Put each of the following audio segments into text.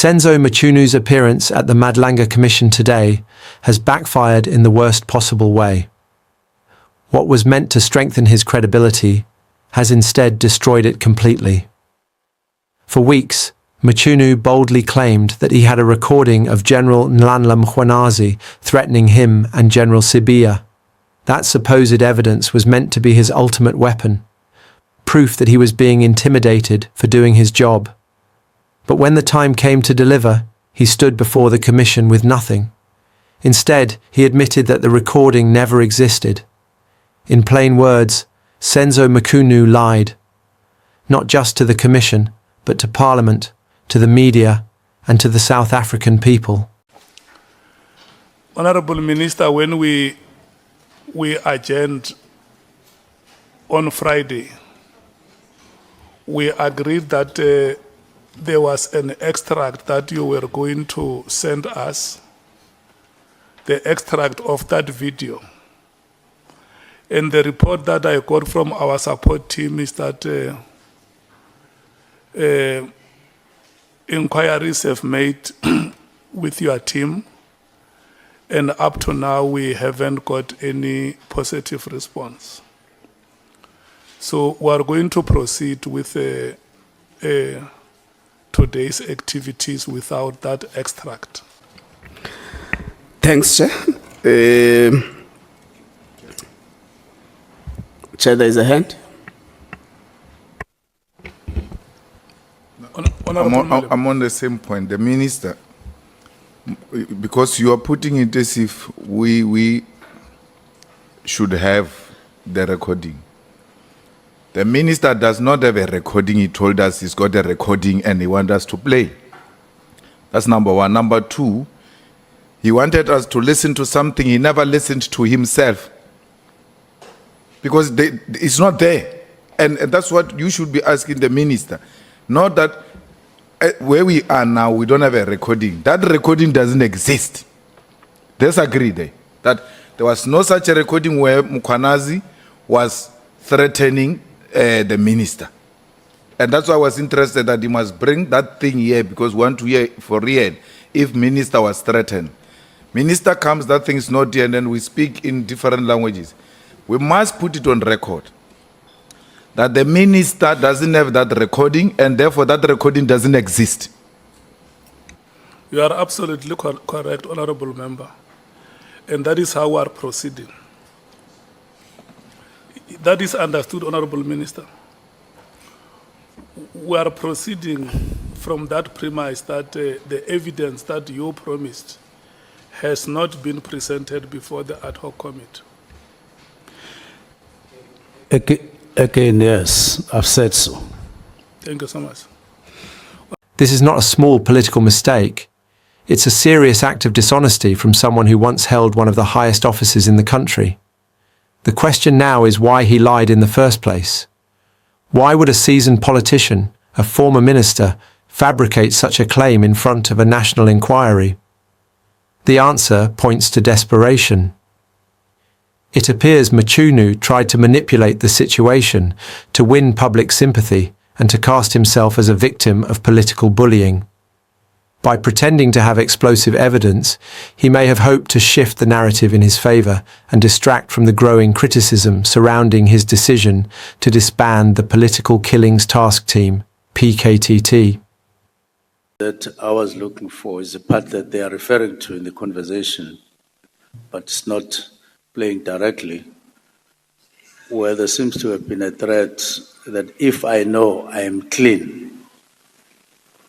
Senzo Mchunu's appearance at the Madlanga Commission today has backfired in the worst possible way. What was meant to strengthen his credibility has instead destroyed it completely. For weeks, Mchunu boldly claimed that he had a recording of General Nhlanhla Mkhwanazi threatening him and General Sibiya. That supposed evidence was meant to be his ultimate weapon, proof that he was being intimidated for doing his job. But when the time came to deliver, he stood before the commission with nothing. Instead, he admitted that the recording never existed. In plain words, Senzo Mchunu lied, not just to the commission, but to Parliament, to the media, and to the South African people. Honourable Minister, when we adjourned on Friday, we agreed that there was an extract that you were going to send us, the extract of that video. And the report that I got from our support team is that inquiries have made with your team, and up to now we haven't got any positive response. So we are going to proceed with today's activities without that extract. Thanks, Chair. Chair, there is a hand. I'm on the same point. The minister, because you are putting it as if we should have the recording. The minister does not have a recording. He told us he's got a recording and he wants us to play. That's number one. Number two, he wanted us to listen to something he never listened to himself, because it's not there. And that's what you should be asking the minister. Not that where we are now, we don't have a recording. That recording doesn't exist. Let's agree there that there was no such a recording where Mkhwanazi was threatening the minister. And that's why I was interested that he must bring that thing here, because we want to hear for real if minister was threatened. Minister comes, that thing is not here, and then we speak in different languages. We must put it on record that the minister doesn't have that recording, and therefore that recording doesn't exist. You are absolutely correct, Honourable Member. And that is how we are proceeding. That is understood, Honourable Minister. We are proceeding from that premise that the evidence that you promised has not been presented before the ad hoc committee. Again, yes, I've said so. Thank you so much. This is not a small political mistake. It's a serious act of dishonesty from someone who once held one of the highest offices in the country. The question now is why he lied in the first place. Why would a seasoned politician, a former minister, fabricate such a claim in front of a national inquiry? The answer points to desperation. It appears Mchunu tried to manipulate the situation to win public sympathy and to cast himself as a victim of political bullying. By pretending to have explosive evidence, he may have hoped to shift the narrative in his favor and distract from the growing criticism surrounding his decision to disband the Political Killings Task Team, PKTT. That I was looking for is the part that they are referring to in the conversation, but it's not playing directly, where there seems to have been a threat that if I know I am clean,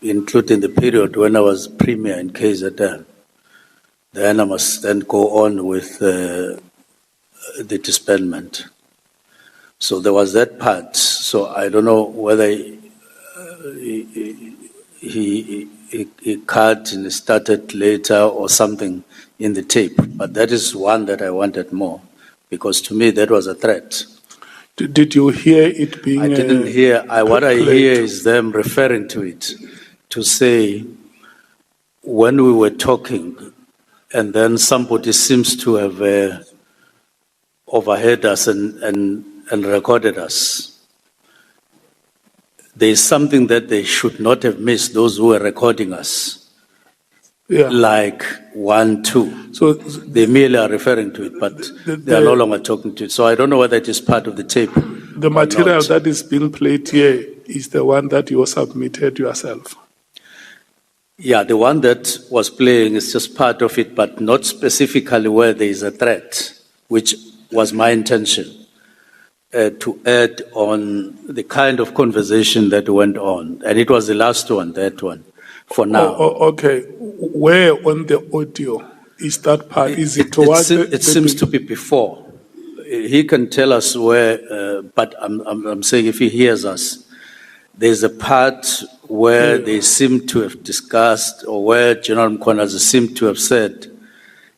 including the period when I was Premier in KZN, then I must then go on with the disbandment. So there was that part. So I don't know whether he cut and started later or something in the tape. But that is one that I wanted more, because to me that was a threat. Did you hear it being... I didn't hear. What I hear is them referring to it, to say, when we were talking, and then somebody seems to have overheard us and recorded us. There is something that they should not have missed, those who were recording us. Yeah. like 1, 2. So They merely are referring to it, but they are no longer talking to it. So I don't know whether it is part of the tape. the material that is being played here is the one that you submitted yourself. Yeah, the one that was playing is just part of it, but not specifically where there is a threat, which was my intention, to add on the kind of conversation that went on. And it was the last one, that one, for now. Okay. Where on the audio is that part? Is it towards It seems to be before. He can tell us where, but I'm saying if he hears us, there's a part where they seem to have discussed, or where General Mkhwanazi seemed to have said,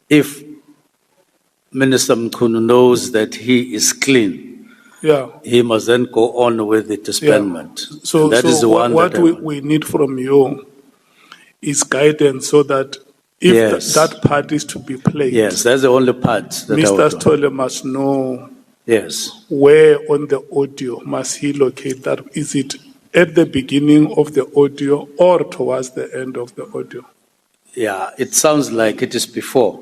if Minister Mchunu knows that he is clean, Yeah. he must then go on with the disbandment. So That is the one what that we need from you is guidance so that if Yes. that part is to be played, yes, that's the only part that I Mr. would want. Stolle must know Yes. where on the audio must he locate that. Is it at the beginning of the audio or towards the end of the audio? Yeah, it sounds like it is before,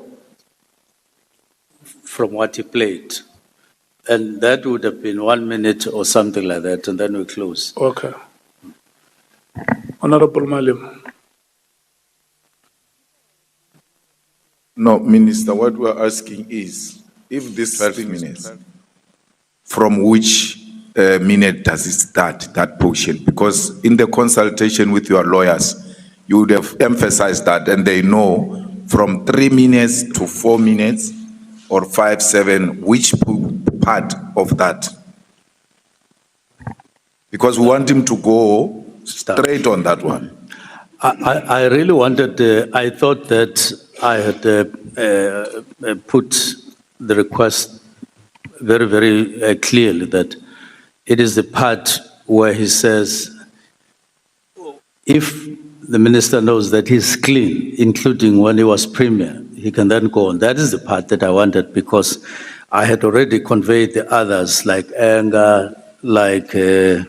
from what he played. And that would have been 1 minute or something like that, and then we close. Okay. Honorable Malim. No, Minister, what we're asking is, if this 12 minutes, from which minute does it start, that portion? Because in the consultation with your lawyers, you would have emphasized that, and they know from 3 minutes to 4 minutes or 5, 7, which part of that? Because we want him to go straight on that one. I really wanted, I thought that I had put the request very, very clearly that it is the part where he says, if the minister knows that he's clean, including when he was premier, he can then go on. That is the part that I wanted, because I had already conveyed the others, like anger, like Let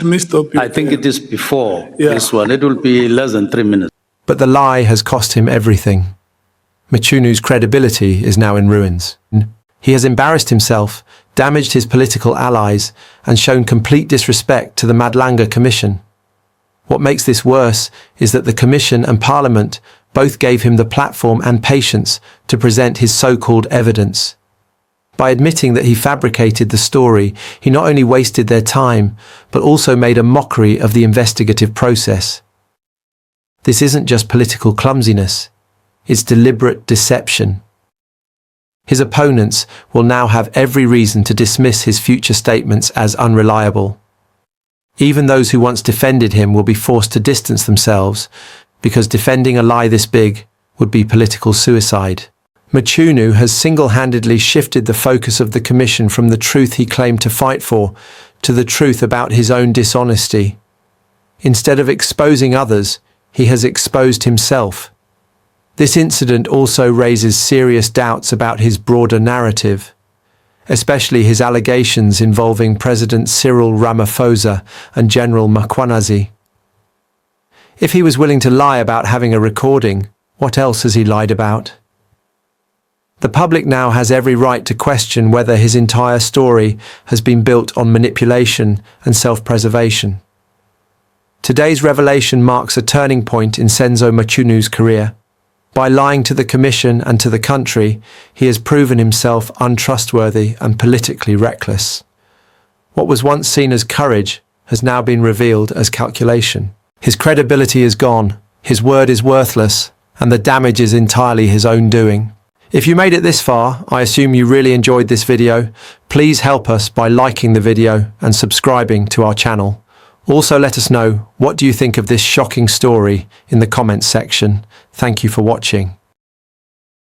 me stop you. I think it is before Yeah. this one. It will be less than 3 minutes. But the lie has cost him everything. Mchunu's credibility is now in ruins. He has embarrassed himself, damaged his political allies, and shown complete disrespect to the Madlanga Commission. What makes this worse is that the Commission and Parliament both gave him the platform and patience to present his so-called evidence. By admitting that he fabricated the story, he not only wasted their time, but also made a mockery of the investigative process. This isn't just political clumsiness, it's deliberate deception. His opponents will now have every reason to dismiss his future statements as unreliable. Even those who once defended him will be forced to distance themselves, because defending a lie this big would be political suicide. Mchunu has single-handedly shifted the focus of the Commission from the truth he claimed to fight for to the truth about his own dishonesty. Instead of exposing others, he has exposed himself. This incident also raises serious doubts about his broader narrative, especially his allegations involving President Cyril Ramaphosa and General Mkhwanazi. If he was willing to lie about having a recording, what else has he lied about? The public now has every right to question whether his entire story has been built on manipulation and self-preservation. Today's revelation marks a turning point in Senzo Mchunu's career. By lying to the Commission and to the country, he has proven himself untrustworthy and politically reckless. What was once seen as courage has now been revealed as calculation. His credibility is gone, his word is worthless, and the damage is entirely his own doing. If you made it this far, I assume you really enjoyed this video. Please help us by liking the video and subscribing to our channel. Also let us know, what do you think of this shocking story in the comments section. Thank you for watching.